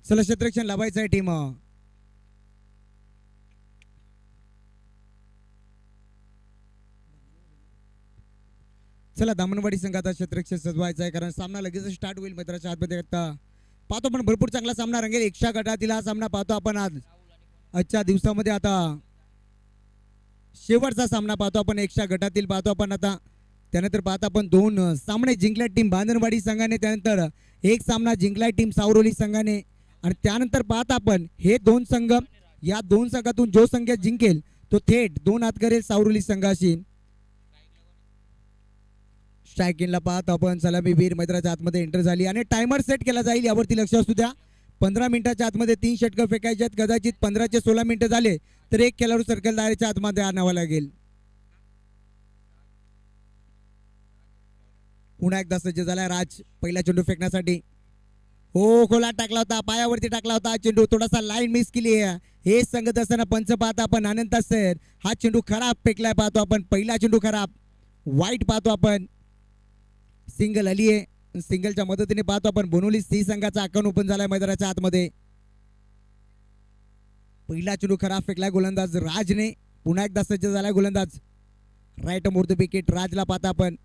चला क्षेत्ररक्षण लावायचं आहे टीम. चला दामनवाडी संघाचा क्षेत्ररक्षण सजवायचा आहे कारण सामना लगेच स्टार्ट होईल मित्राच्या हातमध्ये. आता पाहतो पण भरपूर चांगला सामना रंगेल. एकशा गटातील हा सामना पाहतो आपण आज आजच्या दिवसामध्ये. आता शेवटचा सामना पाहतो आपण एकशा गटातील पाहतो आपण. आता त्यानंतर पाहता आपण 2 सामने जिंकल्या टीम बांधनवाडी संघाने, त्यानंतर एक सामना जिंकलाय टीम सावरोली संघाने आणि त्यानंतर पाहता आपण हे 2 संघ, या 2 संघातून जो संघ जिंकेल तो थेट 2 हात करेल सावरोली संघाशी. स्ट्रायकिंगला पाहत आपण सलामीवीर मैदानाच्या आतमध्ये एंटर झाली आणि टायमर सेट केला जाईल, यावरती लक्ष असू द्या. 15 मिनिटाच्या आतमध्ये 3 षटकं फेकायचे आहेत. कदाचित 15 चे 16 मिनिटं झाले तर एक खेळाडू सर्कल दायऱ्याच्या आतमध्ये आणावा लागेल. पुन्हा एकदा सज्ज झालाय राज पहिला चेंडू फेकण्यासाठी. हो, खोला टाकला होता, पायावरती टाकला होता चेंडू, थोडासा लाईन मिस केली आहे. हे सांगत असताना पंच पाहता आपण अनंत सर, हा चेंडू खराब फेकलाय पाहतो आपण. पहिला चेंडू खराब, वाईट पाहतो आपण. सिंगल आली आहे, सिंगलच्या मदतीने पाहतो आपण बोनोली सी संघाचा अकाउंट ओपन झालाय मैदानाच्या आतमध्ये. पहिला चेंडू खराब फेकलाय गोलंदाज राजने. पुन्हा एकदा सज्ज झालाय गोलंदाज राईट मोर द विकेट राजला पाहता आपण.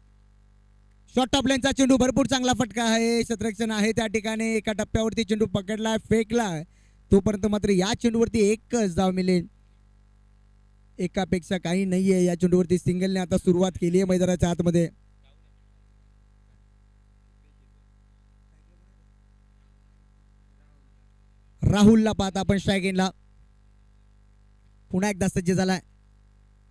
शॉर्ट ऑफ लाईनचा चेंडू, भरपूर चांगला फटका आहे. क्षेत्ररक्षण आहे त्या ठिकाणी. एका टप्प्यावरती चेंडू पकडलाय, फेकलाय, तोपर्यंत मात्र या चेंडूवरती एकच धाव मिळेल. एकापेक्षा काही नाहीये या चेंडूवरती. सिंगलने आता सुरुवात केली आहे मैदानाच्या आतमध्ये. राहुलला पाहता आपण स्ट्रायकिंगला. पुन्हा एकदा सज्ज झालाय.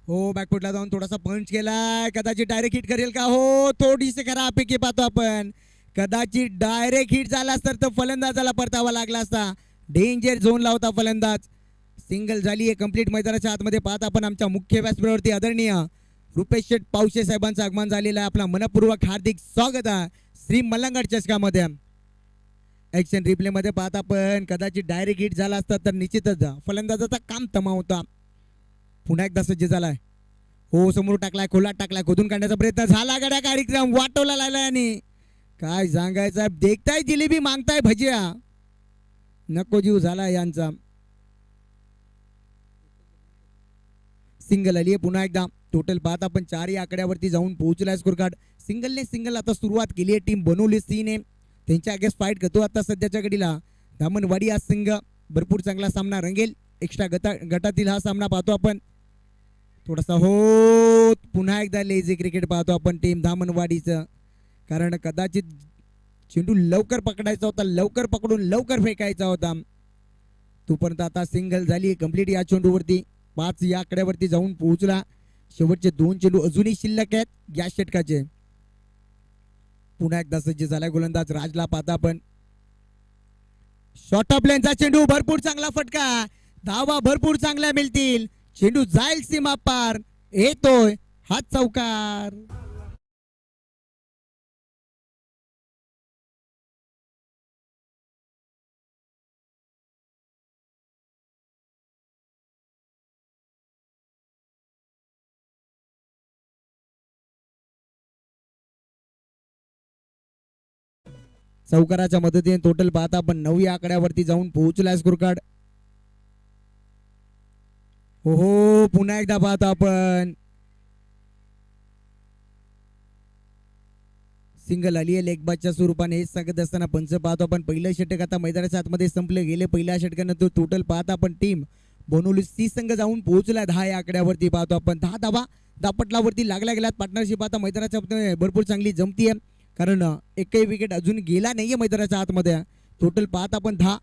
हो, बॅकफुटला जाऊन थोडासा पंच केलाय, कदाचित डायरेक्ट हिट करेल का? हो, थोडीशी खराबपैकी पाहतो आपण. कदाचित डायरेक्ट हिट झाला तर फलंदाजाला परतावा लागला असता. डेंजर झोनला होता फलंदाज. सिंगल झाली आहे कंप्लीट मैदानाच्या आतमध्ये. पाहता आपण आमच्या मुख्य व्यासपीठावरती आदरणीय रुपेश शेठ पावशे साहेबांचं आगमन झालेलं आहे. आपला मनपूर्वक हार्दिक स्वागत आहे श्री मल्हारगड चषकामध्ये. ऍक्शन रिप्ले मध्ये पाहता आपण कदाचित डायरेक्ट हिट झाला असता तर निश्चितच फलंदाजाचा काम तमा होता. पुन्हा एकदा सज्ज झालाय. हो, समोर टाकलाय, खोलात टाकलाय, खोदून काढण्याचा प्रयत्न झाला. गड्या कार्यक्रम वाटवला लागलाय आणि काय सांगायचं, देखताय जिलेबी मागताय भजिया, नको जीव झाला यांचा. सिंगल आली आहे पुन्हा एकदा. टोटल पाहता आपण 4 आकड्यावरती जाऊन पोहोचलाय स्कोर कार्ड. सिंगल आता सुरुवात केली आहे टीम बनवली सीने. त्यांच्या अगेन्स्ट फाईट करतो आता सध्याच्या घडीला दामनवाडी हा संघ. भरपूर चांगला सामना रंगेल. एक्स्ट्रा गटातील हा सामना पाहतो आपण. थोडासा हो, पुन्हा एकदा लेझी क्रिकेट पाहतो आपण टीम दामनवाडीचं. कारण कदाचित चेंडू लवकर पकडायचा होता, लवकर पकडून लवकर फेकायचा होता. तोपर्यंत आता सिंगल झाली कंप्लीट या चेंडूवरती. 5 या आकड्यावरती जाऊन पोहोचला. शेवटचे 2 चेंडू अजूनही शिल्लक आहेत या षटकाचे. पुन्हा एकदा सज्ज झालाय गोलंदाज राजला पाहता आपण. शॉर्ट ऑफ लाईनचा चेंडू, भरपूर चांगला फटका, धावा भरपूर चांगल्या मिळतील. चेंडू जाईल सीमा पार, येतोय हात चौकार. चौकाराच्या मदतीने टोटल पाहता आपण 9 आकड्यावरती जाऊन पोहोचलाय स्कोर कार्ड. हो, पुन्हा एकदा पाहतो आपण. सिंगल आली आहे लेग बाजच्या स्वरूपाने. हे सांगत असताना पंच पाहतो आपण. पहिलं षटक आता मैदानाच्या आतमध्ये संपले गेले. पहिल्या षटकानंतर टोटल पाहता आपण टीम बोनोली सी संघ जाऊन पोहोचला 10 आकड्यावरती पाहतो आपण. 10 धावा दापटलावरती लागल्या गेल्यात. पार्टनरशिप आता मैदानाच्या आतमध्ये भरपूर चांगली जमती आहे कारण एकही विकेट अजून गेला नाहीये मैदानाच्या आतमध्ये. टोटल पाहता आपण 10.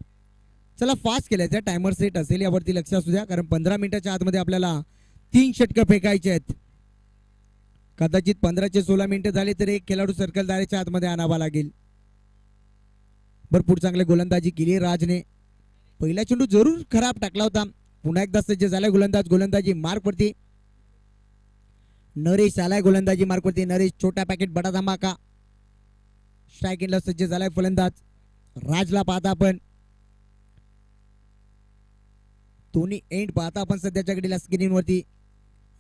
चला फास्ट केल्याचा टायमर सेट असेल यावरती लक्ष असू द्या कारण 15 मिनिटाच्या आतमध्ये आपल्याला 3 षटकं फेकायचे आहेत. कदाचित 15 चे 16 मिनिटं झाले तर एक खेळाडू सर्कल दाराच्या आतमध्ये आणावा लागेल. भरपूर चांगले गोलंदाजी केली राजने. पहिला चेंडू जरूर खराब टाकला होता. पुन्हा एकदा सज्ज झालाय गोलंदाज. गोलंदाजी मार्कवरती नरेश आलाय. गोलंदाजी मार्कवरती नरेश. छोटा पॅकेट बडा धमाका. स्ट्रायकिंगला सज्ज झालाय फलंदाज राजला पाहता आपण. दोन्ही एंड पाहता आपण सध्याच्या घडीला स्क्रीनवरती.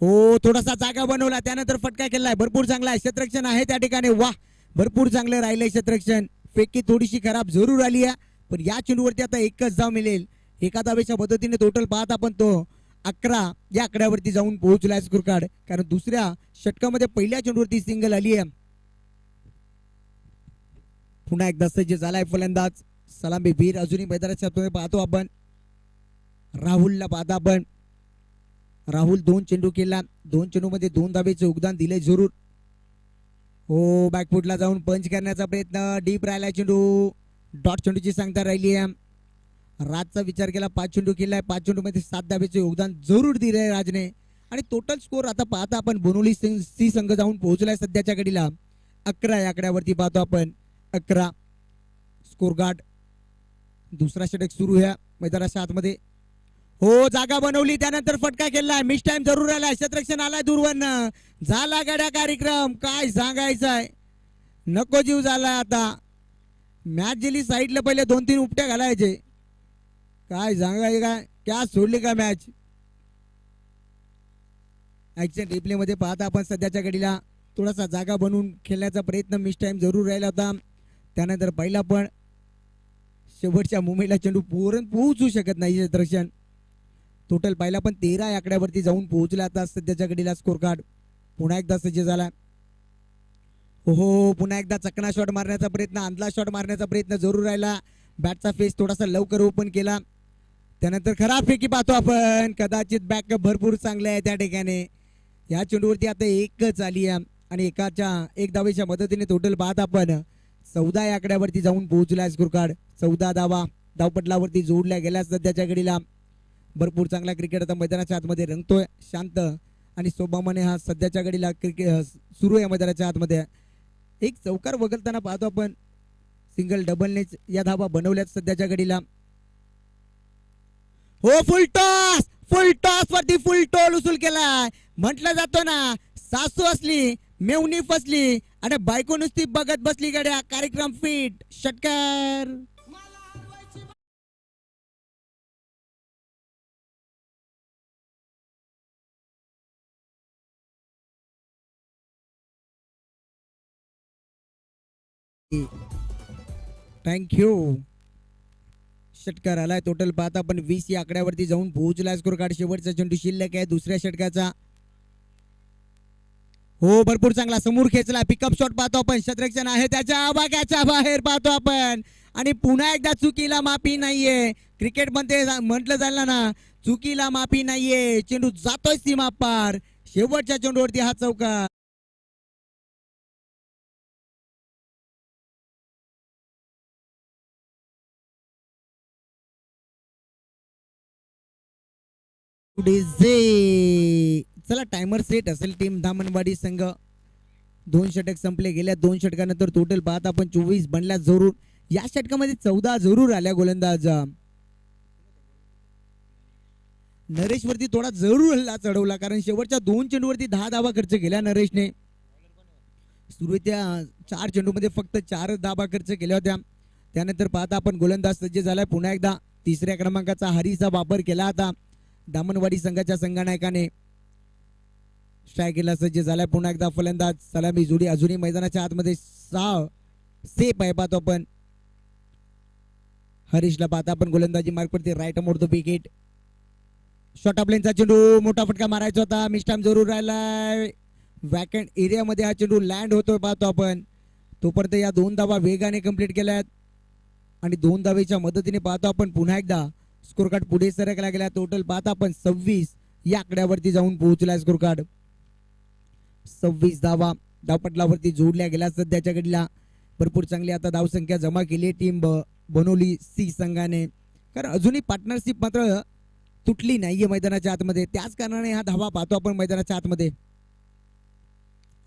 हो, थोडासा जागा बनवला त्यानंतर फटका केलाय. भरपूर चांगला आहे. क्षेत्ररक्षण आहे त्या ठिकाणी. वाह, भरपूर चांगलं राहिलंय क्षेत्ररक्षण. फेकी थोडीशी खराब जरूर आली आहे पण या चेंडूवरती आता एकच धाव मिळेल. एका धावेच्या मदतीने टोटल पाहत आपण तो 11 या आकड्यावरती जाऊन पोहोचलाय स्कोर कार्ड. कारण दुसऱ्या षटकामध्ये पहिल्या चेंडूवरती सिंगल आली आहे. पुन्हा एकदा सज्ज झालाय फलंदाज सलामीवीर. अजूनही मैदानाच्या आतमध्ये पाहतो आपण राहुलला. पाहता आपण राहुल 2 चेंडू केला. 2 चेंडूमध्ये 2 धावेचे योगदान दिले जरूर. हो बॅकफुटला जाऊन पंच करण्याचा प्रयत्न. डीप राहिला चेंडू. डॉट चेंडूची सांगता राहिली आहे. राजचा विचार केला. 5 चेंडू केलाय. 5 चेंडूमध्ये 7 धावेचे योगदान जरूर दिले राजने. आणि टोटल स्कोर आता पाहता आपण बोनोली सी संघ जाऊन पोहोचलाय सध्याच्या घडीला 11 या आकड्यावरती पाहतो आपण 11 स्कोर गार्ड. दुसरा षटक सुरू ह्या मैदानाच्या आतमध्ये. हो जागा बनवली त्यानंतर फटका केलाय. मिस टाइम जरूर आलाय. क्षेत्ररक्षण आलाय दूरवरनं. झाला गाड्या कार्यक्रम. काय सांगायचंय. नको जीव झालाय आता. मॅच गेली साईडला. पहिले 2-3 उपट्या घालायचे. काय सांगाय काय क्या सोडली का मॅच. ऍक्शन रिप्ले मध्ये पाहता आपण सध्याच्या घडीला थोडासा जागा बनवून खेळण्याचा प्रयत्न मिस टाइम जरूर राहिला होता. त्यानंतर पहिला पण शेवटच्या मुंबईला चेंडू पोहोचू शकत नाही क्षेत्ररक्षण. टोटल पहिला पण 13 या आकड्यावरती जाऊन पोहोचला आता सध्याच्या घडीला स्कोर कार्ड. पुन्हा एकदा सज्ज झाला. हो पुन्हा एकदा चकना शॉट मारण्याचा प्रयत्न. आंधळा शॉट मारण्याचा प्रयत्न जरूर राहिला. बॅटचा फेस थोडासा लवकर ओपन केला. त्यानंतर खराब फेकी पाहतो आपण. कदाचित बॅकअप भरपूर चांगले आहे त्या ठिकाणी. या चेंडूवरती आता एकच आली आहे आणि एक धावेच्या मदतीने टोटल पाहत आपण 14 या आकड्यावरती जाऊन पोहोचला स्कोर कार्ड. 14 धावा धावपटलावरती जोडल्या गेल्या सध्याच्या घडीला. भरपूर चांगला क्रिकेट आता मैदानाच्या आतमध्ये रंगतोय. शांत आणि स्वभावाने हा सध्याच्या घडीला क्रिकेट सुरू आहे मैदानाच्या आतमध्ये. एक चौकार वगळताना पाहतो आपण. सिंगल डबलनेच या धावा बनवल्यात सध्याच्या घडीला. हो फुल टॉस वरती फुल टोल उचल केलाय. म्हटलं जातो ना सासू असली मेवणी फसली आणि बायको नुसती बघत बसली गड्या. कार्यक्रम फिट. षटकार. थँक्यू. षटकार आलाय. टोटल पाहता आपण 20 या आकड्यावरती जाऊन पोहोचला स्कोर कार्ड. शेवटचा चेंडू शिल्लक आहे दुसऱ्या षटकाचा. हो भरपूर चांगला समोर खेचला. पिकअप शॉट पाहतो आपण. क्षेत्ररक्षण आहे त्याच्या आवाक्याच्या बाहेर पाहतो आपण. आणि पुन्हा एकदा चुकीला माफी नाहीये. क्रिकेट मध्ये म्हटलं झालं ना चुकीला माफी नाहीये. चेंडू जातोय सीमा पार. शेवटच्या चेंडूवरती हा चौकार. चला टायमर सेट असेल टीम धामणवाडी संघ. 2 षटक संपले. गेल्या 2 षटकानंतर टोटल पाहत आपण 24 बनल्या जरूर. या षटकामध्ये 14 जरूर आल्या गोलंदाज. नरेश वरती थोडा जरूर हल्ला चढवला कारण शेवटच्या 2 चेंडूवरती 10 धावा खर्च केल्या नरेशने. सुरुवातीच्या 4 चेंडूमध्ये फक्त 4 धावा खर्च केल्या होत्या. त्यानंतर पाहता आपण गोलंदाज सज्ज झालाय. पुन्हा एकदा 3ऱ्या क्रमांकाचा हरीचा वापर केला होता दामणवाडी संघाच्या संघनायकाने. स्ट्रायकीला सज्ज झालाय. पुन्हा एकदा फलंदाज सलामी जोडी अजूनही मैदानाच्या आतमध्ये सेफ आहे पाहतो आपण. हरीशला पाहता आपण गोलंदाजी मार्ग पडते. राईट मोडतो विकेट. शॉर्ट ऑफ लेनचा चेंडू. मोठा फटका मारायचा होता. मिस टाइम जरूर राहिलाय. वॅकंट एरियामध्ये हा चेंडू लँड होतोय पाहतो आपण. तोपर्यंत या 2 धावा वेगाने कंप्लीट केल्यात आणि 2 धावेच्या मदतीने पाहतो आपण पुन्हा एकदा स्कोर कार्ड पुढे सरकला गेला. टोटल पाहता आपण 26 या आकड्यावरती जाऊन पोहोचला स्कोर कार्ड. 26 धावा धावपटलावरती जोडल्या गेल्या सध्याच्या घडीला. भरपूर चांगली आता धावसंख्या जमा केली टीम बनवली सी संघाने. कारण अजूनही पार्टनरशिप मात्र तुटली नाहीये मैदानाच्या आतमध्ये. त्याच कारणाने हा धावा पाहतो आपण मैदानाच्या आतमध्ये.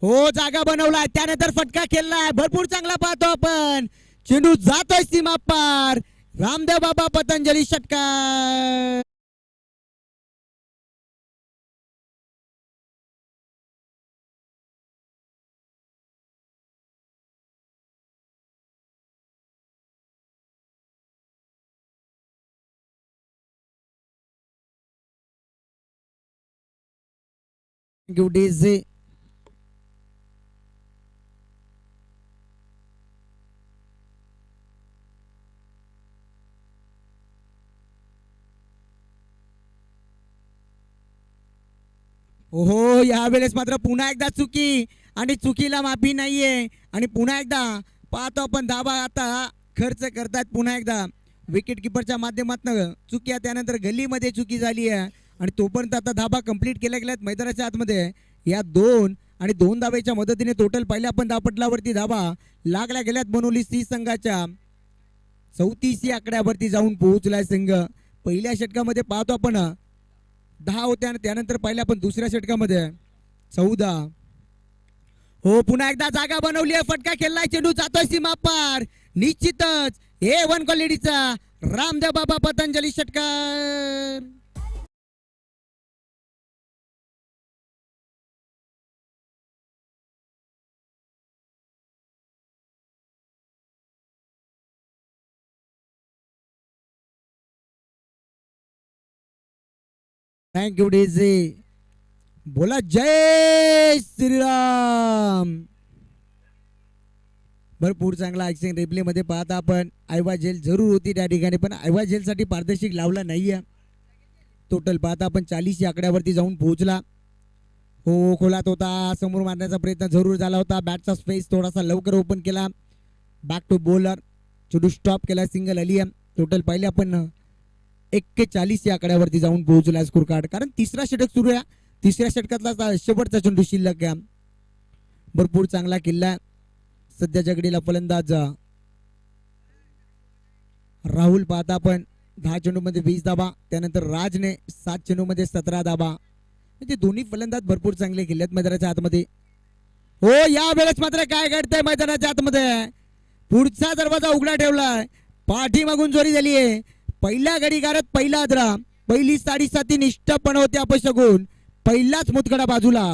हो जागा बनवलाय. त्यानंतर फटका खेळलाय. भरपूर चांगला पाहतो आपण. चेंडू जातोय सीमा पार. रामदेव बाबा पतंजली षटकार. डीजे ओहो, यावेळेस मात्र पुन्हा एकदा चुकी आणि चुकीला माफी नाहीये. आणि पुन्हा एकदा पाहतो आपण धाबा आता खर्च करतात. पुन्हा एकदा विकेट किपरच्या माध्यमातून चुकी आहे, त्यानंतर गल्लीमध्ये चुकी झाली आहे आणि तोपर्यंत आता धाबा कंप्लीट केल्या गेल्यात मैदानाच्या आतमध्ये. या 2 आणि 2 धाब्याच्या मदतीने टोटल पहिल्या पण धापटलावरती धाबा लागल्या गेल्यात. बनवली सी संघाच्या 34 आकड्यावरती जाऊन पोहोचलाय संघ. पहिल्या षटकामध्ये पाहतो आपण 10 होत्या आणि त्यानंतर पहिल्या पण दुसऱ्या षटकामध्ये 14. हो, पुन्हा एकदा जागा बनवली आहे, फटका खेळलाय, चेंडू जातोय सीमा पार. निश्चितच A1 क्वालिटीचा रामदेव बाबा पतंजली षटकार. Thank you DJ. बोला जय श्रीराम. भरपूर चांगला ऍक्शन रिप्ले मध्ये पाहता आपण. आयवा जेल जरूर होती त्या ठिकाणी, पण आयवा जेल साठी पारदर्शक लावला नाहीये. टोटल पाहता आपण 40 आकड्यावरती जाऊन पोहोचला. हो, खोलात होता, समोर मारण्याचा प्रयत्न जरूर झाला होता. बॅटचा स्पेस थोडासा लवकर ओपन केला. बॅक टू बॉलर, चेंडू स्टॉप केला, सिंगल आली आहे. टोटल पहिले आपण 41 या आकड्यावरती जाऊन पोहोचला स्कोर कार्ड. कारण तिसरा षटक सुरू आहे, तिसऱ्या षटकातला शेवटचा चेंडू शिल्लक आहे. भरपूर चांगला किल्ला सध्याच्या घडीला फलंदाज राहुल पाहता आपण 10 चेंडूमध्ये 20 धाबा, त्यानंतर राजने 7 चेंडूमध्ये 17 धाबा. म्हणजे दोन्ही फलंदाज भरपूर चांगले खेळलेत मैदानाच्या आतमध्ये. हो, या वेळेस मात्र काय घडतंय मैदानाच्या आतमध्ये, पुढचा दरवाजा उघडा ठेवलाय, पाठीमागून जोरी झाली आहे. पहिल्या घडीगारात पहिला आदरा, पहिली 7.5 निष्ठपण होते अपशगुन, पहिलाच मुतखडा बाजूला.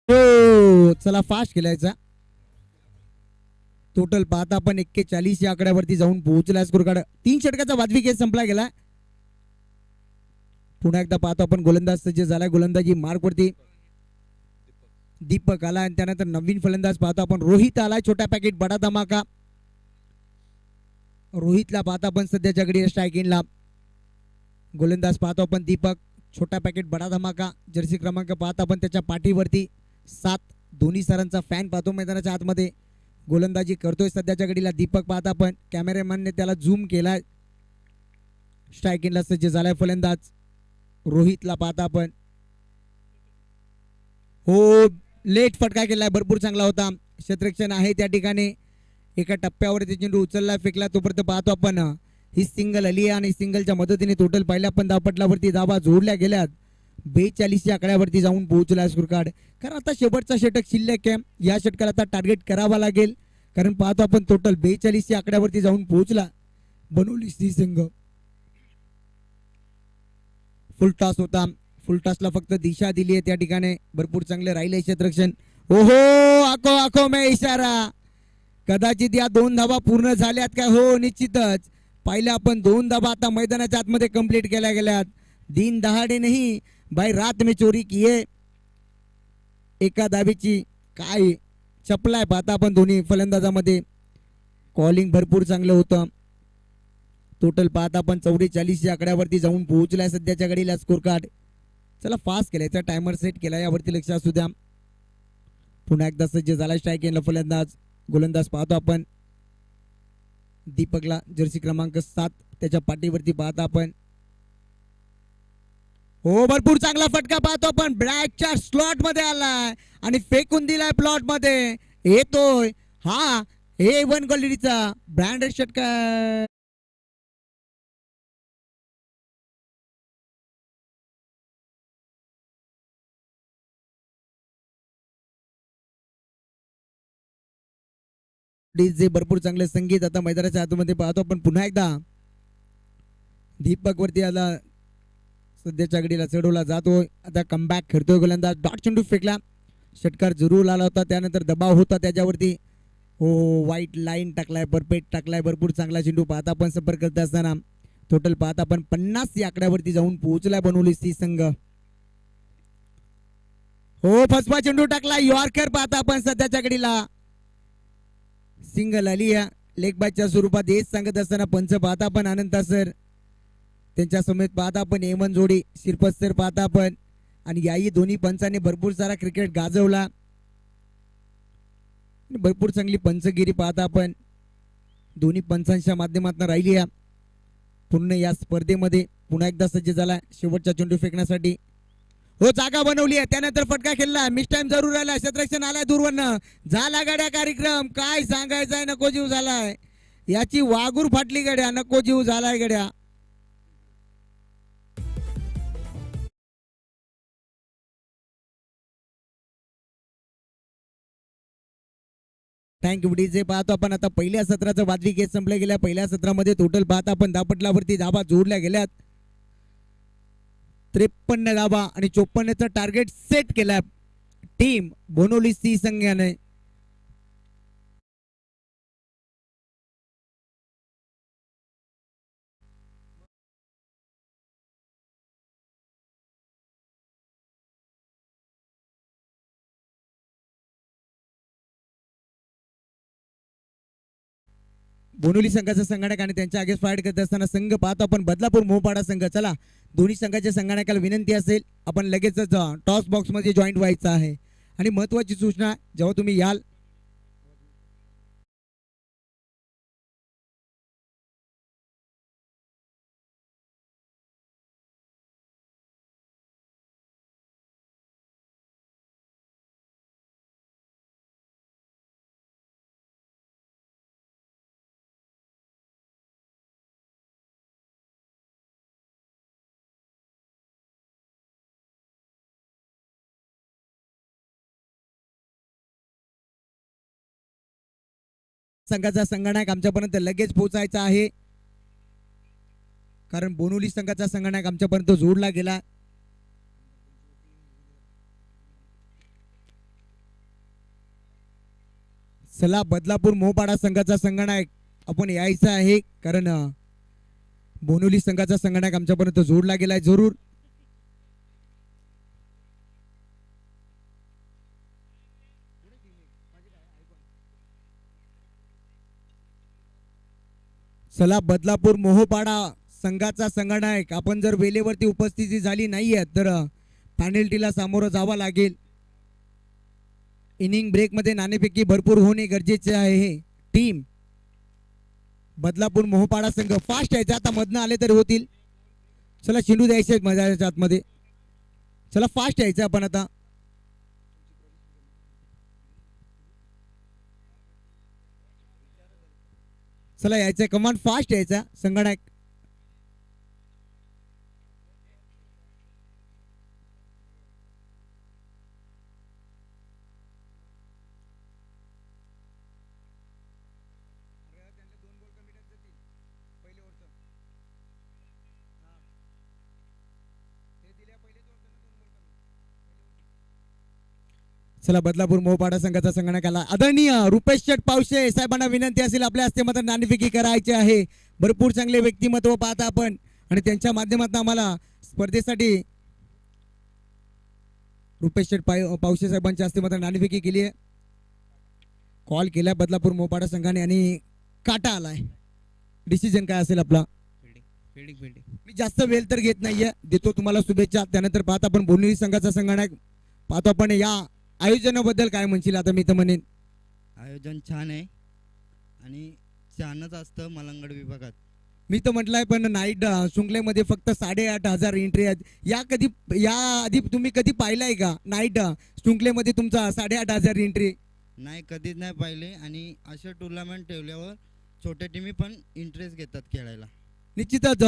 हो, चला फास्ट खेळायचा. टोटल पाहता आपण 41 या आकड्यावरती जाऊन पोहोचला स्कोर कार्ड. 3 षटकाचा वाजवी खेळ संपला गेला. पुन्हा एकदा पाहतो आपण गोलंदाज सज्ज झालाय. गोलंदाजी मार्क वरती दीपक आला आणि त्यानंतर नवीन फलंदाज पाहतो आपण रोहित आलाय. छोटा पॅकेट बडा धमाका. रोहितला पाहता आपण सध्याच्या घडी स्ट्रायकिंगला. गोलंदाज पाहतो आपण दीपक, छोटा पॅकेट बडा धमाका. जर्सी क्रमांक पाहता आपण त्याच्या पाठीवरती 7. दोन्ही सरांचा फॅन पाहतो मैदानाच्या आतमध्ये. गोलंदाजी करतोय सध्याच्या घडीला दीपक पाहता आपण. कॅमेरामॅनने त्याला झूम केलाय. स्ट्रायकिंगला सज्ज झालाय फलंदाज. रोहितला पाहता आपण. हो, लेट फटका केलाय, भरपूर चांगला होता. क्षेत्ररक्षण आहे त्या ठिकाणी. एका टप्प्यावरती चेंडू उचलला फेकला, तोपर्यंत पाहतो आपण ही सिंगल आली आणि सिंगलच्या मदतीने टोटल पहिल्या पण धावपटलावरती धाबा जोडल्या गेल्यात. 42 या आकड्यावरती जाऊन पोहोचला स्कोर कार्ड. कारण आता शेवटचा षटक शिल्लक आहे, या षटकाला आता टार्गेट करावा लागेल. कारण पाहतो आपण टोटल 42 या आकड्यावरती जाऊन पोहोचला बनवली सी संघ. फुल टॉस होता, फुल टॉसला फक्त दिशा दिली आहे त्या ठिकाणी. भरपूर चांगले राहिले क्षेत्ररक्षण. ओहो, आखो आखो मे इशारा. कदाचित या 2 धावा पूर्ण झाल्यात काय? हो, निश्चितच. पाहिलं आपण 2 धावा आता मैदानाच्या आतमध्ये कंप्लीट केल्या गेल्यात. दिन दहाडे नाही, भाई रात में चोरी की है. एका धाबीची काय चपलाय पाहता आपण दोन्ही फलंदाजामध्ये. कॉलिंग भरपूर चांगलं होतं. टोटल पाहता आपण 44 या आकड्यावरती जाऊन पोहोचलाय सध्याच्या घडीला स्कोर कार्ड. चला फास्ट केलायचा, टायमर सेट केला, यावरती लक्ष असू द्या. पुन्हा एकदा सज्ज झाला स्ट्रायकिंगला फलंदाज. गोलंदाज पाहतो आपण दीपकला, जर्सी क्रमांक 7 त्याच्या पाठीवरती पाहता आपण. हो, भरपूर चांगला फटका पाहतो आपण. ब्लॅकच्या स्लॉट मध्ये आलाय आणि फेकून दिलाय प्लॉट मध्ये. येतोय हा A1 क्वालिटीचा ब्रँडेड षटकार. जे भरपूर चांगले संगीत आता मैदानाच्या आतमध्ये पाहतो आपण. पुन्हा एकदा दीपक वरती आला, सध्याच्या घडीला चढवला जातोय. आता कमबॅक खेळतोय गोलंदाज. डॉट चेंडू फेकला, षटकार जरूर आला होता, त्यानंतर दबाव होता त्याच्यावरती. हो, वाईट लाईन टाकलाय, परफेक्ट टाकलाय, भरपूर चांगला चेंडू पाहता आपण संपर्क करत असताना. टोटल पाहता आपण 50 या आकड्यावरती जाऊन पोहोचलाय बनवली सी संघ. हो, फसवा चेंडू टाकला, यॉर्कर पाहता आपण सध्याच्या घडीला. सिंगल आली या लेग बायच्या स्वरूपात हेच सांगत असताना पंच पाहता आपण अनंत सर, त्यांच्या समेत पाहता आपण एमन जोडी शिरपत सर पाहता आपण. आणि याही दोन्ही पंचांनी भरपूर सारा क्रिकेट गाजवला, भरपूर चांगली पंचगिरी पाहता आपण दोन्ही पंचांच्या माध्यमातून राहिली या पूर्ण या स्पर्धेमध्ये. पुन्हा एकदा सज्ज झाला शेवटचा चेंडू फेकण्यासाठी. हो, जागा बनवली आहे, त्यानंतर फटका खेळला, मिस टाइम जरूर आला, क्षेत्ररक्षण आलाय दूरवरनं. झाला गाड्या कार्यक्रम, काय सांगायचंय, नको जीव झालाय याची, वागूर फाटली गड्या, नको जीव झालाय गड्या. Thank you DJ. पाहतो आपण आता पहिल्या सत्राचं वादवी केस संपल्या गेल्या. पहिल्या सत्रामध्ये टोटल पाहता आपण धापटलावरती धाबा जोडल्या गेल्यात 53 धाबा आणि 54चं टार्गेट सेट केलाय टीम बोनोली सी संघाने. बोनोली संघाचा संगणक आणि त्यांच्या आगे फाईट करत असताना संघ पाहतो आपण बदलापूर मोहपाडा संघ. चला, दोन्ही संघाच्या संगणकाला विनंती असेल आपण लगेचच टॉस बॉक्स मध्ये जॉईंट व्हायचं आहे. आणि महत्वाची सूचना, जेव्हा तुम्ही याल संघाचा संगणक आमच्यापर्यंत लगेच पोहोचायचा आहे, कारण बोनोली संघाचा संगणक आमच्यापर्यंत जोडला गेला. चला, बदलापूर मोहपाडा संघाचा संगणक आपण यायचा आहे, कारण बोनोली संघाचा संगणक आमच्यापर्यंत जोडला गेलाय जरूर. चला, बदलापूर मोहपाडा संघाचा संगणक आपण जर वेळेवरती उपस्थिती झाली नाहीये तर पेनल्टीला सामोरं जावं लागेल. इनिंग ब्रेक मध्ये नाणेफेकी भरपूर होणे गरजेचे आहे. टीम बदलापूर मोहपाडा संघ फास्ट यायचा, आता मधनं आले तरी होतील. चला, चेंडू द्यायचे मजाच्या आतमध्ये. चला, फास्ट यायचं आपण आता. चला, यायचं कमांड फास्ट यायचा संगणक. चला, बदलापूर मोहपाडा संघाचा संगणक आला. आदरणीय रुपेश शेठ पावशे साहेबांना विनंती असेल आपल्या हस्ते मात्र नाणेफेकी करायची आहे. भरपूर चांगले व्यक्तिमत्व पाहता आपण आणि त्यांच्या माध्यमातून आम्हाला स्पर्धेसाठी रुपेश शेठ पावशे साहेबांच्या हस्ते मात्र नाणेफेकी केली आहे. कॉल केला बदलापूर मोहपाडा संघाने आणि काटा आलाय. डिसिजन काय असेल आपला? मी जास्त वेळ तर घेत नाहीये, देतो तुम्हाला शुभेच्छा. त्यानंतर पाहता आपण बोनोली संघाचा संगणक पाहतो आपण. या आयोजनाबद्दल काय म्हणशील? आता मी तर म्हणेन आयोजन छान आहे आणि छानच असतं मलंगड विभागात. मी तर म्हटलंय, पण नाईट शृंखलेमध्ये फक्त 8,500 एंट्री आहेत. या आधी तुम्ही कधी पाहिलाय का नाईट शृंखलेमध्ये तुमचा 8,500 एंट्री? नाही, कधीच नाही पाहिले. आणि अशा टुर्नामेंट ठेवल्यावर छोट्या टीमी पण इंटरेस्ट घेतात खेळायला. निश्चितच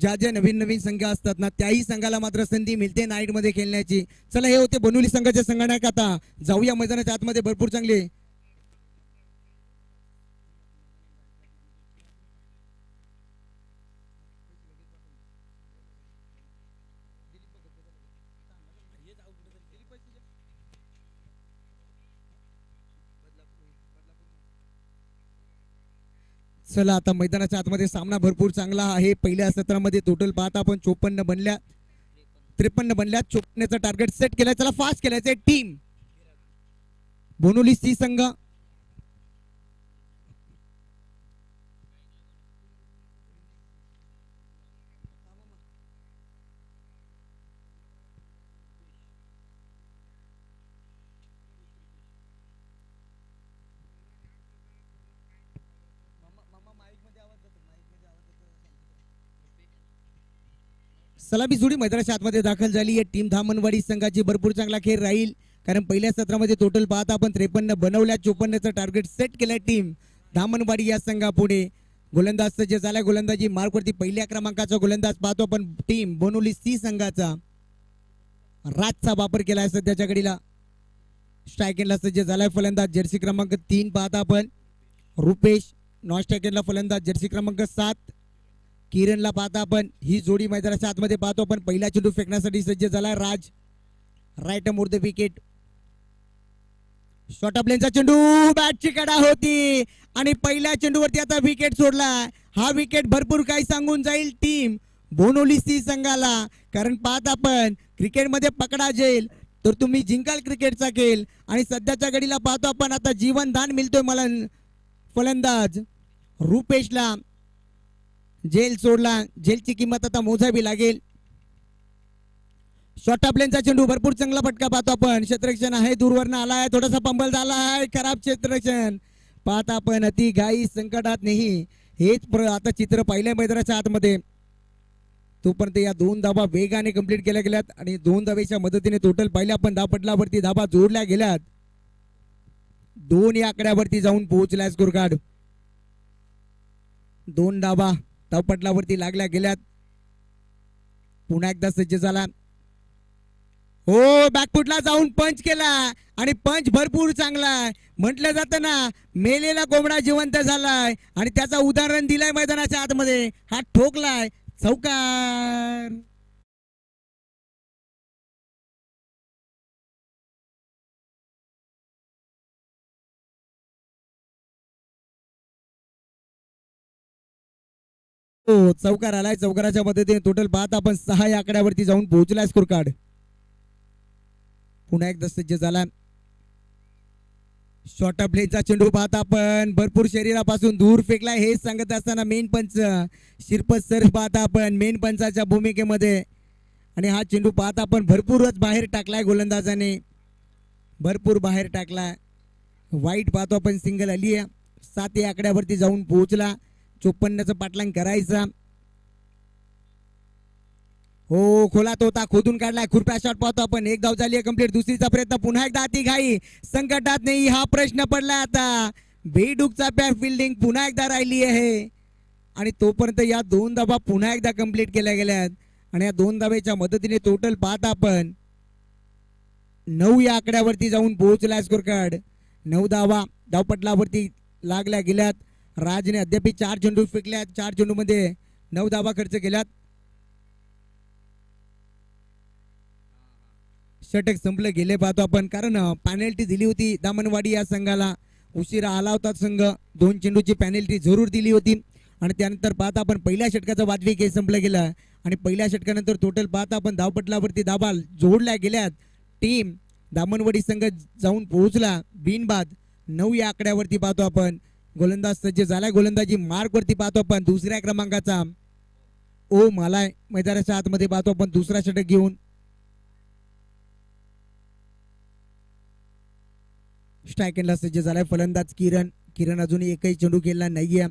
ज्या नवीन नवीन संघ असतात ना, त्याही संघाला मात्र संधी मिळते नाईट मध्ये खेळण्याची. चला, हे होते बोनोली संघाचे संगणक. आता जाऊया मैदानाच्या आतमध्ये. भरपूर चांगले चला आता मैदानाच्या आतमध्ये सामना भरपूर चांगला आहे. पहिल्या सत्रामध्ये टोटल पाहता आपण 54 बनल्या, 53 बनल्या. 54चं टार्गेट सेट केलंय. चला फास्ट केलायचं टीम बोनोली सी संघ. सलामी जोडी मैदानाच्या आतमध्ये दाखल झाली आहे. टीम धामणवाडी संघाची भरपूर चांगला खेळ राहील, कारण पहिल्या सत्रामध्ये टोटल पाहता आपण 53 बनवल्या. 54चं टार्गेट सेट केलंय टीम धामणवाडी या संघापुढे. गोलंदाज सज्ज झालाय. गोलंदाजी मार्कवरती पहिल्या क्रमांकाचा गोलंदाज पाहतो आपण टीम बोनोली सी संघाचा. राजचा वापर केलाय सध्याच्या घडीला. स्ट्रायकेनला सज्ज झालाय फलंदाज जर्सी क्रमांक 3 पाहता आपण रुपेश. नॉन स्ट्रायकेनला फलंदाज जर्सी क्रमांक 7 किरणला पाहता आपण. ही जोडी मैदानाच्या आतमध्ये पाहतो आपण. पहिला चेंडू फेकण्यासाठी सज्ज झालाय Raj. Right more the wicket. Short of लेनचा चेंडू बॅटची कडा होती आणि पहिल्या चेंडूवरती आता विकेट सोडला. हा विकेट भरपूर काही सांगून जाईल टीम बोनोली सी संघाला, कारण पाहत आपण क्रिकेटमध्ये पकडा जेल तर तुम्ही जिंकाल क्रिकेटचा खेळ. आणि सध्याच्या घडीला पाहतो आपण आता जीवनदान मिळतोय मला फलंदाज रुपेशला. जेल सोडला. जेलची किंमत आता मोजावी लागेल. शॉर्ट ऑफ लेनचा चेंडू भरपूर चांगला फटका पाहतो आपण. क्षेत्ररक्षण आहे दूरवरनं आलाय. थोडासा पंबल झालाय. खराब क्षेत्ररक्षण पाहता आपण. अति घाई संकटात नाही हेच आता चित्र पाहिलंय मैदानाच्या आतमध्ये. तोपर्यंत या 2 धाबा वेगाने कंप्लीट केल्या गेल्यात आणि 2 धावेच्या मदतीने टोटल पाहिल्या आपण धापटलावरती धाबा जोडल्या गेल्यात. 2 या आकड्यावरती जाऊन पोहोचलाय स्कोर कार्ड. 2 धाबा धावपटलावरती लागल्या गेल्यात. पुन्हा एकदा सज्ज झाला. हो बॅकफुटला जाऊन पंच केला आणि पंच भरपूर चांगला. म्हटलं जातं ना मेलेला कोंबडा जिवंत झालाय आणि त्याचा उदाहरण दिलाय मैदानाच्या आतमध्ये. हा ठोकलाय चौकार. हो चौकार आलाय. चौकाराच्या मदतीने टोटल पाहता आपण 6 या आकड्यावरती जाऊन पोहोचलाय स्कोर कार्ड. पुन्हा एकदा सज्ज झाला. शॉर्ट ऑफ लेनचा चेंडू पाहता आपण भरपूर शरीरापासून दूर फेकलाय. हे सांगत असताना मेन पंच शिरपत सर पाहता आपण मेन पंचाच्या भूमिकेमध्ये. आणि हा चेंडू पाहता आपण भरपूरच बाहेर टाकलाय गोलंदाजाने. भरपूर बाहेर टाकलाय. वाईट पाहतो आपण सिंगल आली आहे. 7 या आकड्यावरती जाऊन पोहोचला. 54चं पाटलांग करायचा. हो खोलात होता खोदून काढलाय. खुरप्या शॉट पाहतो आपण. 1 धाव झाली आहे कंप्लीट. दुसरीचा प्रयत्न पुन्हा एकदा अति घाई संकटात नाही हा प्रश्न पडला आता. बेडूकचा पॅ फिल्डिंग पुन्हा एकदा राहिली आहे आणि तोपर्यंत या 2 धाबा पुन्हा एकदा कंप्लीट केल्या गेल्यात आणि या 2 धावेच्या मदतीने टोटल पाहता आपण 9 या आकड्यावरती जाऊन पोहोचलाय स्कोर कार्ड. 9 धावा धावपटलावरती लागल्या गेल्यात. राजने अद्याप 4 चेंडू फेकल्यात. 4 चेंडू मध्ये 9 धावा खर्च केल्यात. षटक संपलं गेले पाहतो आपण, कारण पॅनल्टी दिली होती दामनवाडी या संघाला. उशिरा आला होता संघ. 2 चेंडूची पॅनल्टी जरूर दिली होती आणि त्यानंतर पाहता आपण पहिल्या षटकाचा वादवी खेळ संपला गेला आणि पहिल्या षटकानंतर टोटल पाहता आपण धावपटलावरती धाबा जोडल्या गेल्यात. टीम दामनवाडी संघ जाऊन पोहोचला बिनबाद 9 या आकड्यावरती पाहतो आपण. गोलंदाज सज्ज झालाय. गोलंदाजी मार्कवरती पाहतो आपण दुसऱ्या क्रमांकाचा ओम आलाय मैदानाच्या आतमध्ये पाहतो आपण दुसरा षटक घेऊन. स्ट्रायकेनला सज्ज झालाय फलंदाज किरण. किरण अजूनही एकही चेंडू खेळला नाहीये.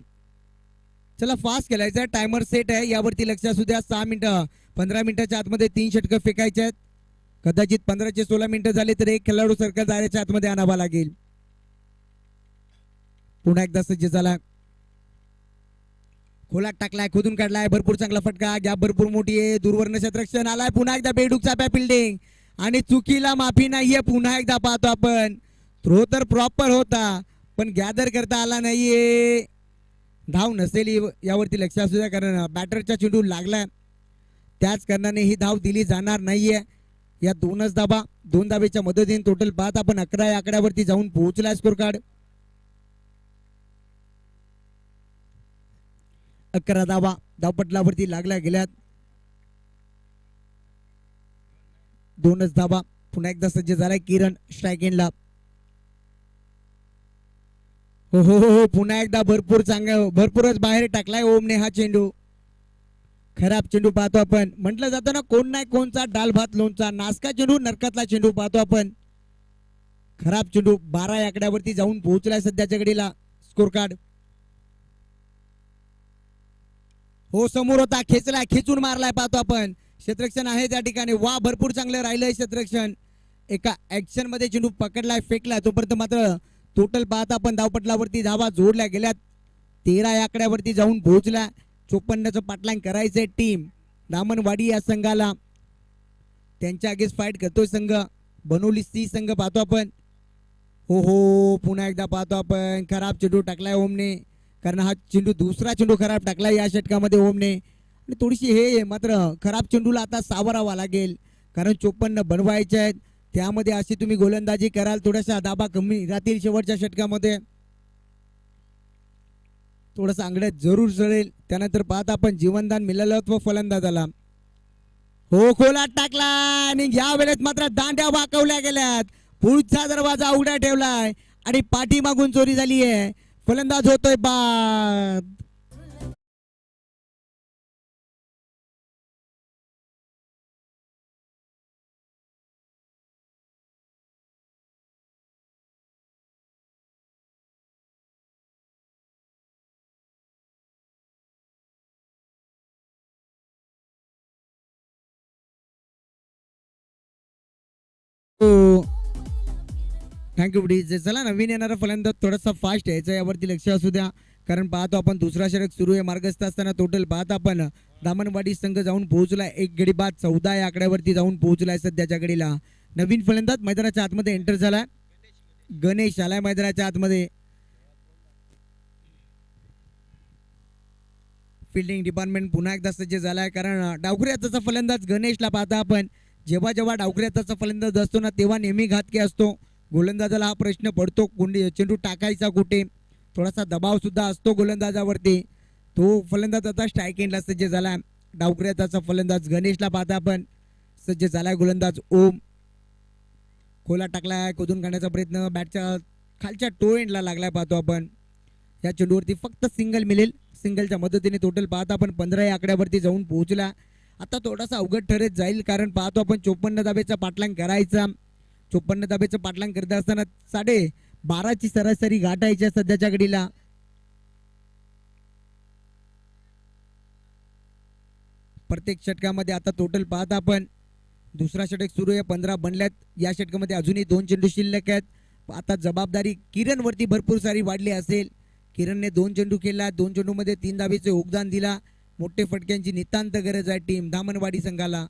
चला फास्ट खेळायचा. टायमर सेट आहे यावरती लक्ष असू द्या. 6 मिनिटं 15 मिनिटाच्या आतमध्ये 3 षटकं फेकायचे आहेत. कदाचित 15 चे 16 मिनिटं झाले तर एक खेळाडू सर्कल दायऱ्याच्या आतमध्ये आणावा लागेल. पुन्हा एकदा सज्ज झाला. खोलात टाकलाय. खोदून काढलाय. भरपूर चांगला फटका. गॅप भरपूर मोठी आहे. दूरवरनं क्षेत्ररक्षण आलाय. पुन्हा एकदा बेडूकचा पॅ फिल्डिंग आणि चुकीला माफी नाहीये. पुन्हा एकदा पाहतो आपण. थ्रो तर प्रॉपर होता पण गॅदर करता आला नाहीये. धाव नसेल यावरती लक्ष असू द्या, कारण बॅटरचा चेंडू लागलाय. त्याच कारणाने ही धाव दिली जाणार नाहीये. या 2च धाबा 2 धावेच्या मदतीने टोटल पाहत आपण 11 या आकड्यावरती जाऊन पोहोचलाय स्कोर कार्ड. 11 धावा धावपटलावरती लागल्या गेल्यात. 2च धावा. पुन्हा एकदा सज्ज झालाय किरण स्ट्राईक एंडला. हो हो हो पुन्हा एकदा भरपूरच बाहेर टाकलाय ओमने हा चेंडू. खराब चेंडू पाहतो आपण. म्हटलं जातं ना कोण नाही कोणचा डाल भात लोणचा. नासका चेंडू नरकातला चेंडू पाहतो आपण. खराब चेंडू 12 आकड्यावरती जाऊन पोहोचलाय सध्याच्या घडीला स्कोर कार्ड. हो समोर होता खेचलाय खेचून मारलाय पाहतो आपण. क्षेत्ररक्षण आहे त्या ठिकाणी. वा भरपूर चांगलं राहिलंय क्षेत्ररक्षण. एका ऍक्शन मध्ये चेंडू पकडलाय फेकलाय तोपर्यंत मात्र टोटल पाहता आपण धावपटलावरती धावा जोडल्या गेल्यात. 13 आकड्यावरती जाऊन पोहोचला. 54चं पाटलांग करायचंय टीम दामनवाडी या संघाला. त्यांच्या अगेन्स्ट फाईट करतोय संघ बनवली सी संघ पाहतो आपण. हो हो पुन्हा एकदा पाहतो आपण. खराब चेंडू टाकलाय ओमने. कारण हा चेंडू दुसरा चेंडू खराब टाकलाय या षटकामध्ये ओमने. आणि थोडीशी हे मात्र खराब चेंडूला आता सावरावा लागेल कारण 54 बनवायचे आहेत. त्यामध्ये अशी तुम्ही गोलंदाजी कराल थोड्याशा दाबा कमी राहतील शेवटच्या षटकामध्ये. थोडस आंगड्यात जरूर चढेल. त्यानंतर पाहता आपण जीवनदान मिळालं व फलंदाजाला. हो खोलात टाकला आणि या वेळेस मात्र दांड्या वाकवल्या गेल्यात. पुढचा दरवाजा उघडा ठेवलाय आणि पाठीमागून चोरी झाली आहे. फलंदाज होतोय बाद. थँक्यू बुडी. चला नवीन येणारा फलंदाज थोडासा फास्ट यायचा यावरती लक्ष असू द्या. कारण पाहतो आपण दुसरा षटक सुरू आहे मार्गस्थ असताना टोटल पाहता आपण दामनवाडी संघ जाऊन पोहोचलाय. एक गडी बाद 14 या आकड्यावरती जाऊन पोहोचलाय सध्याच्या घडीला. नवीन फलंदाज मैदानाच्या आतमध्ये एंटर झालाय. गणेश आलाय मैदानाच्या आतमध्ये. फिल्डिंग डिपार्टमेंट पुन्हा एकदा सज्ज झालाय कारण डावखुरी हाताचा फलंदाज गणेशला पाहता आपण. जेव्हा जेव्हा डावखुरी हाताचा फलंदाज असतो ना तेव्हा नेहमी घातकी असतो. गोलंदाजाला हा प्रश्न पडतो चेंडू टाकायचा कुठे. थोडासा दबाव सुद्धा असतो गोलंदाजावरती. तो फलंदाज आता स्ट्राईक एंडला सज्ज झालाय. डावखुरी हाताचा फलंदाज गणेशला पाहता आपण. सज्ज झालाय गोलंदाज ओम. खोला टाकलाय खोदून काढण्याचा प्रयत्न बॅटच्या खालच्या टो एंडला लागलाय पाहतो आपण. या चेंडूवरती फक्त सिंगल मिळेल. सिंगलच्या मदतीने टोटल पाहता आपण 15 या आकड्यावरती जाऊन पोहोचला. आता थोडासा अवघड ठरत जाईल कारण पाहतो आपण 54 धाब्याचा पाठलांग करायचा. 54 धाब्याचं पाठलांग करत असताना 12.5ची सरासरी गाठायची सध्याच्या घडीला. प्रत्येक षटकामध्ये आता टोटल पाहता आपण दुसरा षटक सुरू आहे. 15 बनल्यात. या षटकामध्ये अजूनही 2 चेंडू शिल्लक आहेत. आता जबाबदारी किरण वरती भरपूर सारी वाढली असेल. किरणने 2 चेंडू केला. 2 चेंडूमध्ये 3 धाबेचे योगदान दिला. मोठे फटक्यांची नितांत गरज आहे टीम दामनवाडी संघाला.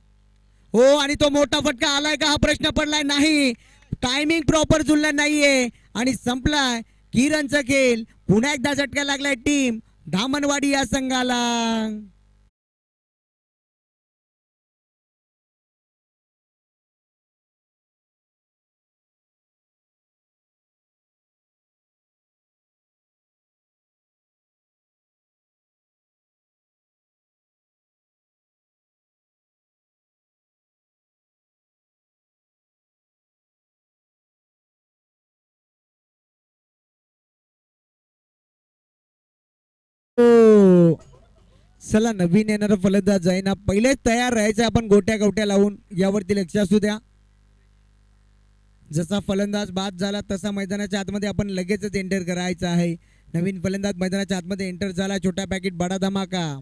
हो आणि तो मोठा फटका आलाय का हा प्रश्न पडलाय. नाही टायमिंग प्रॉपर जुळला नाहीये आणि संपलाय किरणचा खेळ. पुन्हा एकदा झटका लागलाय टीम दामनवाडी या संघाला. चला नवीन येणारा फलंदाज जाईना पहिलेच तयार राहायचं आपण गोट्या लावून यावरती लक्ष असू द्या. जसा फलंदाज बाद झाला तसा मैदानाच्या आतमध्ये आपण लगेचच एंटर करायचं आहे. नवीन फलंदाज मैदानाच्या आतमध्ये एंटर झाला. छोटा पॅकेट बडा धमाका.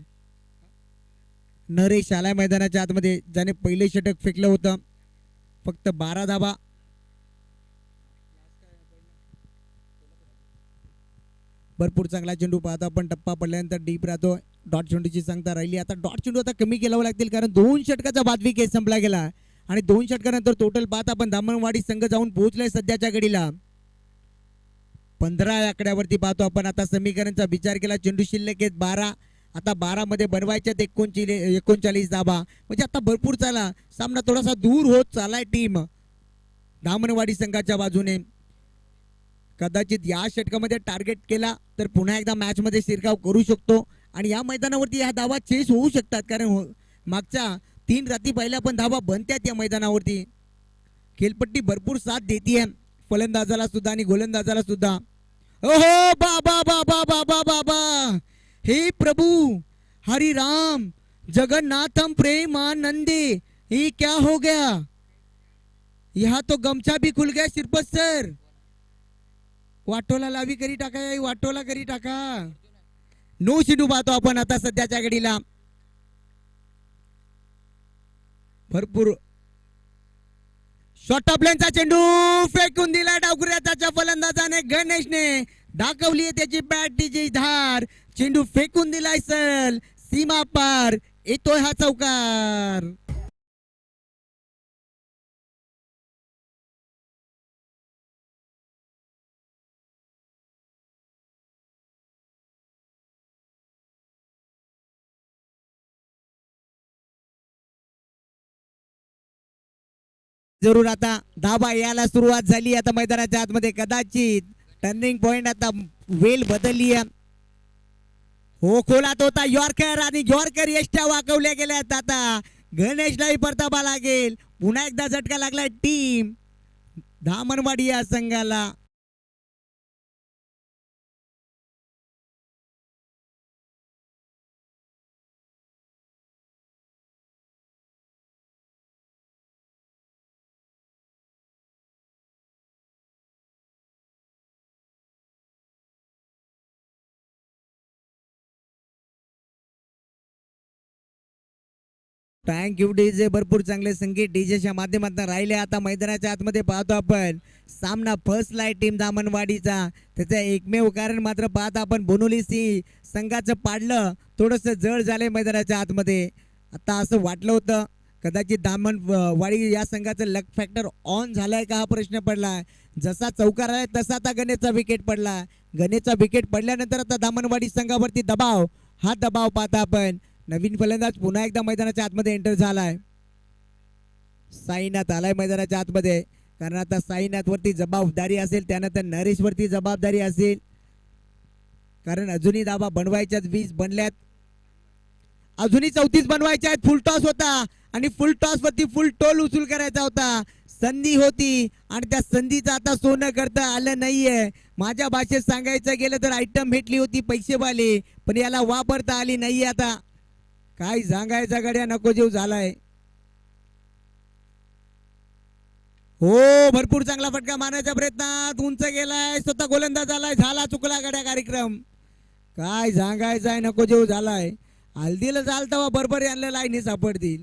नरेश आलाय मैदानाच्या आतमध्ये ज्याने पहिले षटक फेकलं होतं. फक्त 12 धाबा. भरपूर चांगला चेंडू पाहता आपण. टप्पा पडल्यानंतर डीप राहतो. डॉट चेंडूची सांगता राहिली. आता डॉट चेंडू आता कमी केलावं लागतील कारण 2 षटकाचा बादवी केस संपला गेला आणि 2 षटकानंतर टोटल पाहता आपण दामनवाडी संघ जाऊन पोहोचलाय सध्याच्या घडीला 15 आकड्यावरती पाहतो आपण. आता समीकरणचा विचार केला चेंडू शिल्लक आहेत 12. आता 12 मध्ये बनवायच्यात 39 धाबा. म्हणजे आता भरपूर चाला. सामना थोडासा दूर होत चालाय टीम दामनवाडी संघाच्या बाजूने. कदाचित या षटकामध्ये टार्गेट केला तर पुन्हा एकदा मॅच मध्ये शिरकाव करू शकतो आणि या मैदानावरती ह्या धावा चेस होऊ शकतात, कारण मागच्या 3 रात्री पहिल्या पण धावा बनतात या मैदानावरती. खेळपट्टी भरपूर साथ देते फलंदाजाला सुद्धा आणि गोलंदाजाला सुद्धा. ओहो बाबा बाबा बाबा बाबा, हे प्रभु हरि राम जगन्नाथम प्रेमानंदे, ये क्या हो गया? यहाँ तो गमछा भी खुल गया शिरपत सर. वाटोला लावी करी टाका, वाटोला करी टाका. नो शिडू पाहतो आपण आता सध्याच्या घडीला. भरपूर शॉर्ट ऑफ लेनचा चेंडू फेकून दिला डावखुऱ्याच्या फलंदाजाने. गणेशने दाखवली त्याची बॅटची धार, चेंडू फेकून दिलाय सल सीमा पार. येतोय हा चौकार. जरूर आता धाबा यायला सुरुवात झाली आता मैदानाच्या आतमध्ये. कदाचित टर्निंग पॉइंट आता वेल बदलली. हो खोलात होता यॉर्कर आणि यॉर्कर यष्ट्या वाकवल्या गेल्यात. आता गणेशलाही परतावा लागेल. पुन्हा एकदा झटका लागला टीम धामणवाडी या संघाला. Thank you DJ. भरपूर चांगले संगीत डीजेच्या माध्यमातून राहिले. आता मैदानाच्या आतमध्ये पाहतो आपण सामना फर्स्ट लाईट टीम दामणवाडीचा. त्याचं एकमेव कारण मात्र पाहता आपण बोनोली सिंह संघाचं पाडलं थोडस जड झालंय मैदानाच्या आतमध्ये. आता असं वाटलं होतं कदाचित दामणवाडी या संघाचं लक फॅक्टर ऑन झालाय का हा प्रश्न पडला. जसा चौकार आलाय तसा आता गणेशचा विकेट पडला. गणेशचा विकेट पडल्यानंतर आता दामणवाडी संघावरती दबाव, हा दबाव पाहता आपण. नवीन फलंदाज पुन्हा एकदा मैदानाच्या आतमध्ये एंटर झालाय. साईनाथ आलाय मैदानाच्या आतमध्ये, कारण आता साईनाथ वरती जबाबदारी असेल, त्यानंतर नरेश वरती जबाबदारी असेल, कारण अजूनही धावा बनवायच्यात. 20 बनल्यात, अजूनही 34 बनवायच्या आहेत. फुल टॉस होता आणि फुल टॉस वरती फुल टोल उचल करायचा होता. संधी होती आणि त्या संधीचं आता सोनं करता आलं नाहीये. माझ्या भाषेत सांगायचं गेलं तर आयटम भेटली होती पैसेवाली, पण याला वापरता आली नाहीये. आता काय सांगायचा गड्या, नको जीव झालाय. हो भरपूर चांगला फटका मारण्याच्या प्रयत्नात उंच गेलाय, स्वतः गोलंदाज झालाय, झाला चुकला गड्या कार्यक्रम. काय सांगायचंय, नको जीव झालाय. हल्दीला चालता बरोबर यांना लाईनी सापडतील.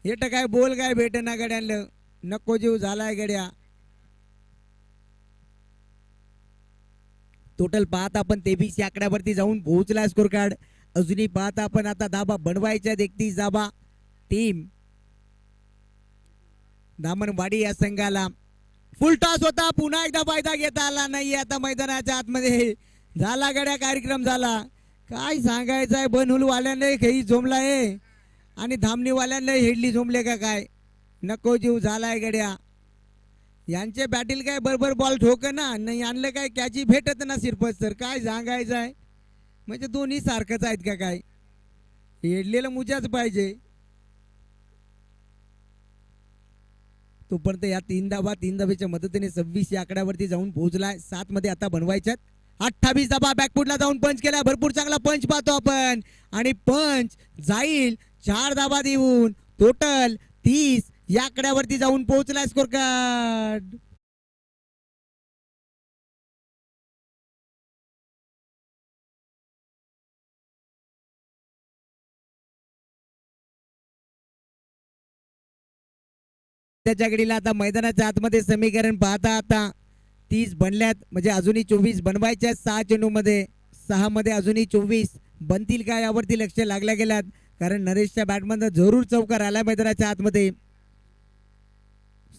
हे तर काय बोल काय भेट ना गड्यांना, नको जीव झालाय गड्या. टोटल पाहता आपण 23 आकड्यावरती जाऊन पोहोचला स्कोर कार्ड. अजूनही पाहता आपण आता धाबा बनवायच्या 31 धाबा टीम दामणवाडी या संघाला. फुल टॉस होता, पुन्हा एकदा फायदा घेता आला नाही. आता मैदानाच्या आतमध्ये झाला गड्या कार्यक्रम झाला. काय सांगायचंय, बनहुलवाल्यांना खेळी झोमलाय आणि धामणीवाल्यांना हेडली झोमले का काय, नको जीव झालाय गड्या. यांचे बॅटिल काय बरोबर बॉल ठोक ना नाही आणलं काय कॅची भेटत ना शिरपत सर. काय सांगायचंय, म्हणजे दोन्ही सारखंच आहेत का काय, हेडलेलं मुजाच पाहिजे. तोपर्यंत या 3 धाब्याच्या मदतीने 26 या आकड्यावरती जाऊन पोहोचलाय. 7 मध्ये आता बनवायच्यात. 28 धाबा बॅकफुटला जाऊन पंच केला. भरपूर चांगला पंच पाहतो आपण आणि पंच जाईल 4 धाबा देऊन. टोटल 30 या आकड्यावरती जाऊन पोहोचलाय स्कोर कार्ड. त्याच्या घडीला आता मैदानाच्या आतमध्ये समीकरण पाहता आता 30 बनल्यात, म्हणजे अजूनही 24 बनवायच्या. 6 चेंडू मध्ये 6 मध्ये अजूनही 24 बनतील का यावरती लक्ष लागल्या गेल्यात, कारण नरेशच्या बॅटमधनं जरूर चौकार आला मैदानाच्या आतमध्ये.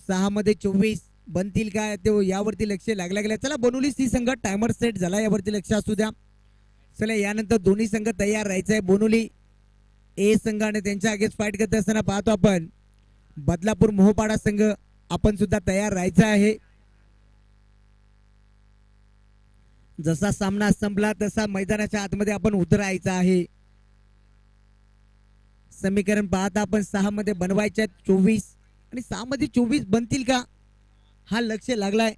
6 मध्ये 24 बनतील का ते यावरती लक्ष लागल्या गेल्या. चला बनवली सी संघ टायमर सेट झाला, यावरती लक्ष असू द्या. चला यानंतर दोन्ही संघ तयार राहायचंय. बोनोली ए संघ आणि त्यांच्या अगेन्स्ट फाईट करत असताना पाहतो आपण बदलापूर मोहपाडा संघ आपण सुद्धा तयार राहायचं आहे. जसा सामना संपला तसा मैदानाच्या आतमध्ये आपण उतरायचा आहे. समीकरण पाहता आपण 6 मध्ये बनवायचे 24 आणि 6 मध्ये 24 बनतील का हा लक्ष लागलाय.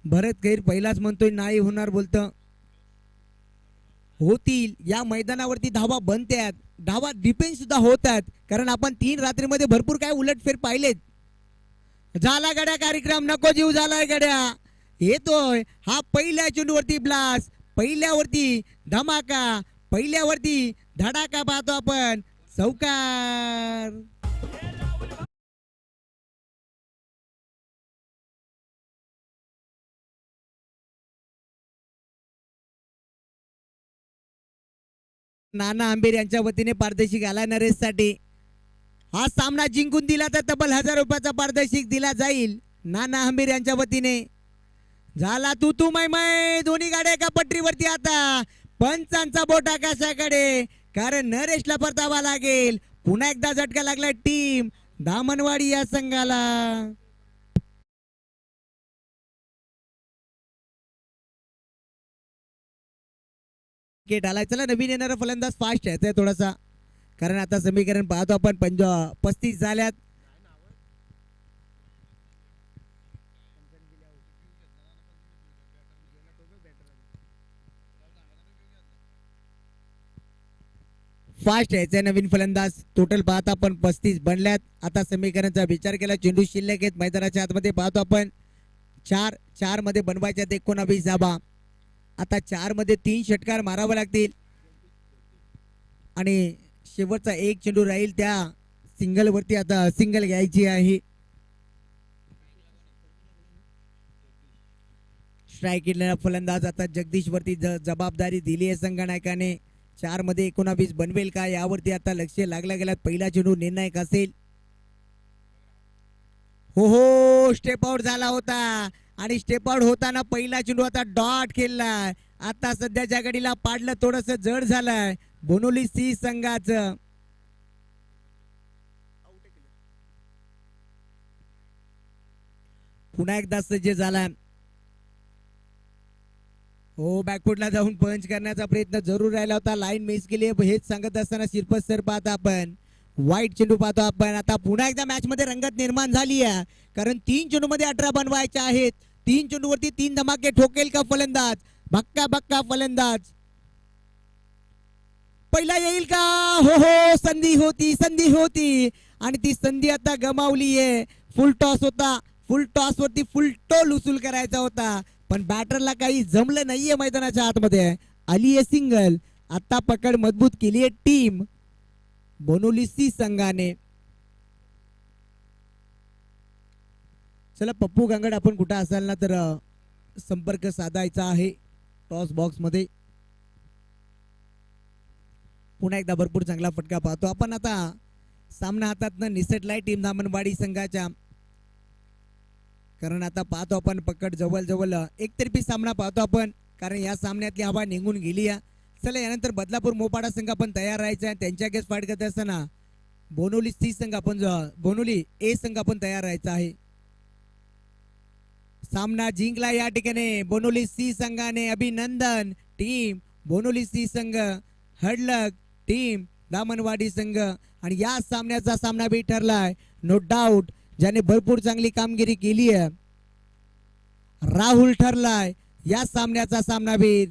भरत गैर पहिलाच म्हणतोय नाही होणार बोलतं. होतील या मैदानावरती धावा बनतात, धावा डिपेंड सुद्धा होतात, कारण आपण 3 रात्रीमध्ये भरपूर काय उलटफेर पाहिलेत. झाला गड्या कार्यक्रम, नको जीव झालाय गड्या, येतोय हा पहिल्या चेंडूवरती ब्लास्ट, पहिल्यावरती धमाका, पहिल्यावरती धडाका पाहतो आपण. चौकार. नाना आंबेर यांच्या वतीने पारदर्शक आला नरेशसाठी. हा सामना जिंकून दिला तर तब्बल 1000 रुपयाचा पारदर्शक दिला जाईल नाना आंबेर यांच्या वतीने. झाला तू मै दोन्ही गाड्या एका पटरीवरती. आता पंचांचा बोट आकाशाकडे, कारण नरेशला परतावा लागेल. पुन्हा एकदा झटका लागला टीम दामनवाडी या संघाला. विकेट आलाय. चला नवीन येणारा फलंदाज फास्ट आहे थोडासा, कारण आता समीकरण पाहतो आपण 35 झाल्यात. फास्ट यायचंय नवीन फलंदाज. टोटल पाहता आपण 35 बनल्यात. आता समीकरणाचा विचार केला, चेंडू शिल्लक आहेत मैदानाच्या आतमध्ये. पाहतो आपण 4 मध्ये बनवायच्यात 19 धाबा. आता 4 मध्ये 3 षटकार मारावे लागतील आणि शेवटचा एक चेंडू राहील त्या सिंगल वरती. आता सिंगल घ्यायची आहे. स्ट्राईक केलेला फलंदाज आता जगदीश वरती जबाबदारी दिली आहे संघनायकाने. 4 मध्ये 19 बनवेल का यावरती आता लक्ष लागला गेला. पहिला चेंडू निर्णायक असेल. हो स्टेप आउट झाला होता आणि स्टेप आउट होताना पहिला चेंडू आता डॉट खेळलाय. आता सध्याच्या घडीला पाडलं थोडस जड झालंय बोनोली सी संघाचं. पुन्हा एकदा सज्ज झाला. हो बॅकफुटला जाऊन पंच करण्याचा प्रयत्न जरूर राहिला होता. लाईन मिस केली हेच सांगत असताना शिरपत सर पाहता आपण. वाईट चेंडू पाहतो आपण. आता पुन्हा एकदा मॅच मध्ये रंगत निर्माण झाली आहे, कारण 3 चेंडू मध्ये 18 बनवायचे आहेत. 3 चेंडू वरती 3 धमाके ठोकेल का फलंदाज. भक्का फलंदाज पहिला येईल का. हो संधी होती आणि ती संधी आता गमावली आहे. फुल टॉस होता, फुल टॉस वरती फुल टोल उचल करायचा होता, पण बॅटरला काही जमलं नाहीये मैदानाच्या आतमध्ये. आली आहे सिंगल. आता पकड मजबूत केली आहे टीम बोनोली सी संघाने. चला पप्पू गांगड, आपण कुठं असाल ना तर संपर्क साधायचा आहे टॉस बॉक्स मध्ये. पुन्हा एकदा भरपूर चांगला फटका पाहतो आपण. आता सामना हातातनं निसटलाय टीम दामनवाडी संघाच्या, कारण आता पाहतो आपण पकड जवळ एकतर्फी सामना पाहतो आपण, कारण या सामन्यातली हवा निघून गेली आहे. चला यानंतर बदलापूर मोपाडा संघ आपण तयार राहायचा आहे. त्यांच्या गेस फाईट करत असताना बोनोली सी संघ आपण बोनोली ए संघ आपण तयार राहायचा आहे. सामना जिंकला या ठिकाणी बोनोली सी संघाने. अभिनंदन टीम बोनोली सी संघ, हडलक टीम दामनवाडी संघ. आणि या सामन्याचा सामना बी ठरलाय नो डाऊट, ज्याने भरपूर चांगली कामगिरी केली आहे. राहुल ठरलाय या सामन्याचा सामनावीर.